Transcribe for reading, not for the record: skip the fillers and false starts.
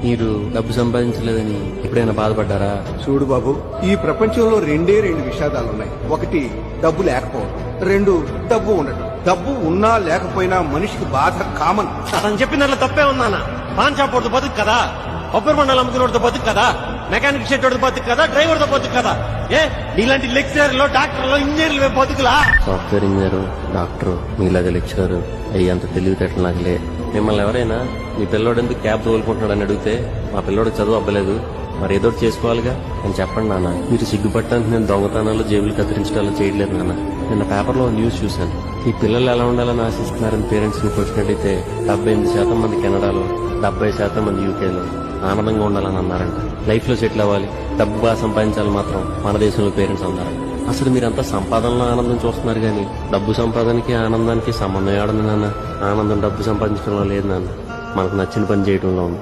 మీరు డబ్బు సంపాదించలేదని ఎప్పుడైనా బాధపడ్డారా? చూడు బాబు, ఈ ప్రపంచంలో రెండే రెండు విషాదాలున్నాయి. ఒకటి డబ్బు లేకపోవడం, రెండు డబ్బు ఉండటం. డబ్బు ఉన్నా లేకపోయినా మనిషికి బాధ కామన్. అతను చెప్పిన దాంట్లో తప్పే ఉందానా? పాన్ షాప్ వాడితో బతుకు కదా, కొబ్బరి మండలం అమ్ముకున్నోడితో బతుకు కదా, మెకానిక్ షెడ్ వాడితో బతుకు కదా, డ్రైవర్ తో బతుకు కదా. నీలాంటి లెక్చరర్లు, డాక్టర్లు, ఇంజనీర్లు బతుకులా? సాఫ్ట్వేర్ ఇంజనీర్, డాక్టర్, మీలాగా లెక్చరర్ అయ్యి అంత తెలివితేటలు నాకు లే. మిమ్మల్ని ఎవరైనా మీ పిల్లోడు ఎందుకు క్యాబ్ తోలుకుంటున్నాడని అడిగితే మా పిల్లోడు చదువు అవ్వలేదు, మరి ఏదో చేసుకోవాలిగా అని చెప్పండి నాన్న. మీరు సిగ్గుపట్టడానికి నేను దొంగతనాలు, జేబులు కత్తిరించడాలు చేయట్లేదు నాన్న. నిన్న పేపర్లో న్యూస్ చూశాను. ఈ పిల్లలు ఎలా ఉండాలని ఆశిస్తున్నారని పేరెంట్స్ ని క్వశ్చన్ అడిగితే 78% మంది కెనడాలో, 70% మంది యూకేలో ఆనందంగా ఉండాలని అన్నారంట. లైఫ్ లో సెటిల్ అవ్వాలి, డబ్బు బాగా సంపాదించాలి మాత్రం మన దేశంలో పేరెంట్స్ అన్నారంట. అసలు మీరంతా సంపాదనలో ఆనందం చూస్తున్నారు కానీ డబ్బు సంపాదనకి ఆనందానికి సంబంధం ఏడుంది నాన్న. ఆనందం డబ్బు సంపాదించడంలో లేదు నాన్న, మనకు నచ్చిన పని చేయడంలో ఉంది.